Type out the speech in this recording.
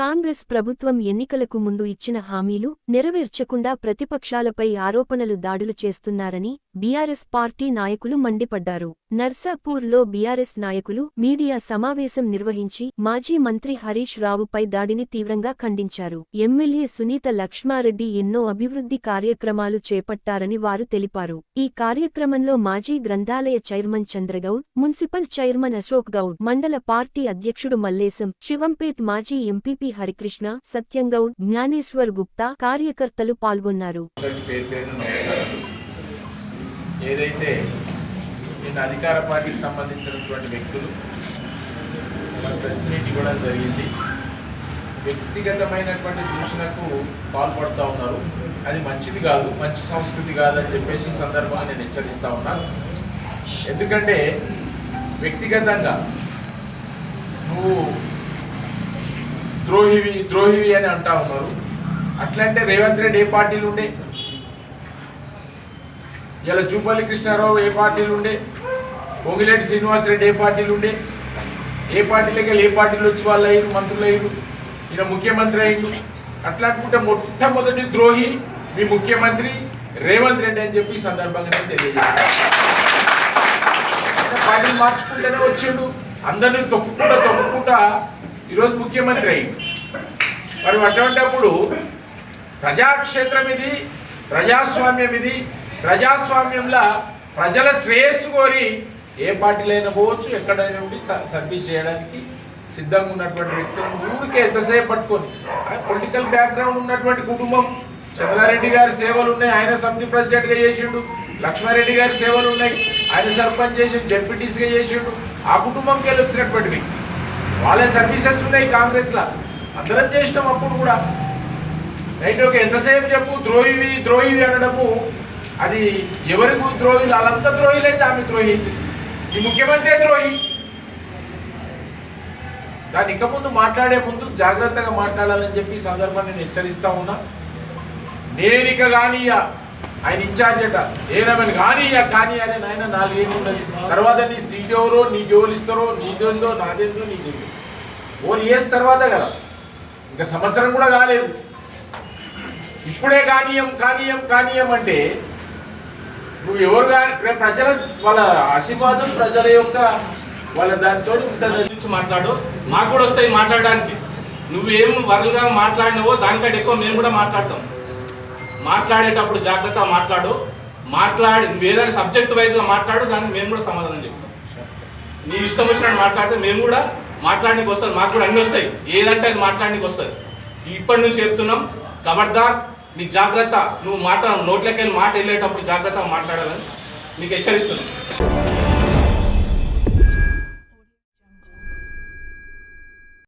కాంగ్రెస్ ప్రభుత్వం ఎన్నికలకు ముందు ఇచ్చిన హామీలు నెరవేర్చకుండా ప్రతిపక్షాలపై ఆరోపణలు దాడులు చేస్తున్నారని బీఆర్ఎస్ పార్టీ నాయకులు మండిపడ్డారు. నర్సాపూర్లో బీఆర్ఎస్ నాయకులు మీడియా సమావేశం నిర్వహించి మాజీ మంత్రి హరీష్ రావుపై దాడిని తీవ్రంగా ఖండించారు. ఎమ్మెల్యే సునీత లక్ష్మారెడ్డి ఎన్నో అభివృద్ధి కార్యక్రమాలు చేపట్టారని వారు తెలిపారు. ఈ కార్యక్రమంలో మాజీ గ్రంథాలయ chairman Chandragoud, municipal chairman Ashok Goud, మండల పార్టీ అధ్యక్షుడు మల్లేశం, శివంపేట్ మాజీ ఎంపీపీ హరికృష్ణ, సత్యంగౌడ్, జ్ఞానేశ్వర్ గుప్తా కార్యకర్తలు పాల్గొన్నారు. ఏదైతే నిన్న అధికార పార్టీకి సంబంధించినటువంటి వ్యక్తులు ప్రెస్ మీట్ ఇవ్వడం జరిగింది, వ్యక్తిగతమైనటువంటి దూషణకు పాల్పడుతూ ఉన్నారు. అది మంచిది కాదు, మంచి సంస్కృతి కాదని చెప్పేసి ఈ సందర్భంగా నేను హెచ్చరిస్తూ ఉన్నాను. ఎందుకంటే వ్యక్తిగతంగా నువ్వు ద్రోహివి అని అంటా ఉన్నారు. అట్లంటే రేవంత్ రెడ్డి ఏ పార్టీలు ఉండే, ఇలా జూపల్లి కృష్ణారావు ఏ పార్టీలు ఉండే, పొంగిలేటి శ్రీనివాసరెడ్డి ఏ పార్టీలు ఉండే, ఏ పార్టీలకి వెళ్ళి ఏ పార్టీలు వచ్చి వాళ్ళు అయ్యారు, మంత్రులు అయ్యారు, ఈయన ముఖ్యమంత్రి అయ్యిండు. అట్లా అనుకుంటే మొట్టమొదటి ద్రోహి మీ ముఖ్యమంత్రి రేవంత్ రెడ్డి అని చెప్పి ఈ సందర్భంగా నేను తెలియజేస్తాను. పార్టీలు మార్చుకుంటూనే వచ్చిండు, అందరినీ తొక్కుకుంటా ఈరోజు ముఖ్యమంత్రి అయ్యిండు. మరి అటువంటిప్పుడు ప్రజాక్షేత్రం ఇది, ప్రజాస్వామ్యం ఇది. ప్రజాస్వామ్యంలో ప్రజల శ్రేయస్సు కోరి ఏ పార్టీలైనా పోవచ్చు, ఎక్కడైనా ఉండి సర్వీస్ చేయడానికి సిద్ధంగా ఉన్నటువంటి వ్యక్తులను ఊరికే ఎంతసేపు పట్టుకొని పొలిటికల్ బ్యాక్గ్రౌండ్ ఉన్నటువంటి కుటుంబం. చంద్రారెడ్డి గారి సేవలు ఉన్నాయి, ఆయన సమితి ప్రెసిడెంట్గా చేసిండు. లక్ష్మారెడ్డి గారి సేవలు ఉన్నాయి, ఆయన సర్పంచ్ చేసిండు, జడ్పీటీసీగా చేసిండు. ఆ కుటుంబంకి వెళ్ళి వచ్చినటువంటి వ్యక్తి, వాళ్ళే సర్వీసెస్ ఉన్నాయి కాంగ్రెస్లో, అందరం చేసినాం అప్పుడు కూడా. రైట్, ఓకే, ఎంతసేపు చెప్పు ద్రోహివి అనడము, అది ఎవరికి ద్రోహిలు, వాళ్ళంతా ద్రోహిలైతే ఆమె ద్రోహి, ఈ ముఖ్యమంత్రి ద్రోహి. దాన్ని ఇక ముందు మాట్లాడే ముందు జాగ్రత్తగా మాట్లాడాలని చెప్పి ఈ సందర్భాన్ని నేను హెచ్చరిస్తా ఉన్నా. నేనిక కానీ ఆయన ఇన్ఛార్జ్ అట ఏదేమని కానీ అని ఆయన 4 ఏళ్ళు ఉన్నది. తర్వాత నీ సీట్ ఎవరో, నీకు ఎవరు ఇస్తారో, నీదేందో నాదేందో నీదేందో 4 ఇయర్స్ తర్వాత కదా, ఇంకా సంవత్సరం కూడా కాలేదు. ఇప్పుడే కానీయం అంటే నువ్వు ఎవరు కానీ ప్రజల వాళ్ళ ఆశీర్వాదం, ప్రజల యొక్క వాళ్ళ దానితో ఉంటుంది. మాట్లాడు, మాకు కూడా వస్తాయి మాట్లాడడానికి. నువ్వేం వరలుగా మాట్లాడినవో దానికంటే ఎక్కువ మేము కూడా మాట్లాడతాం. మాట్లాడేటప్పుడు జాగ్రత్తగా మాట్లాడి నువ్వు ఏదైనా సబ్జెక్ట్ వైజ్గా మాట్లాడు, దానికి మేము కూడా సమాధానం చెప్తాం. నీ ఇష్టం వచ్చినట్టు మాట్లాడితే మేము కూడా మాట్లాడడానికి వస్తుంది, మాకు కూడా అన్నీ వస్తాయి. ఏదంటే అది మాట్లాడడానికి వస్తుంది. ఇప్పటి నుంచి చెప్తున్నాం, ఖబర్దార్, నీకు జాగ్రత్త. నువ్వు నోట్లోకి వెళ్ళి మాట వెళ్ళేటప్పుడు జాగ్రత్తగా మాట్లాడాలని నీకు హెచ్చరిస్తున్నాం.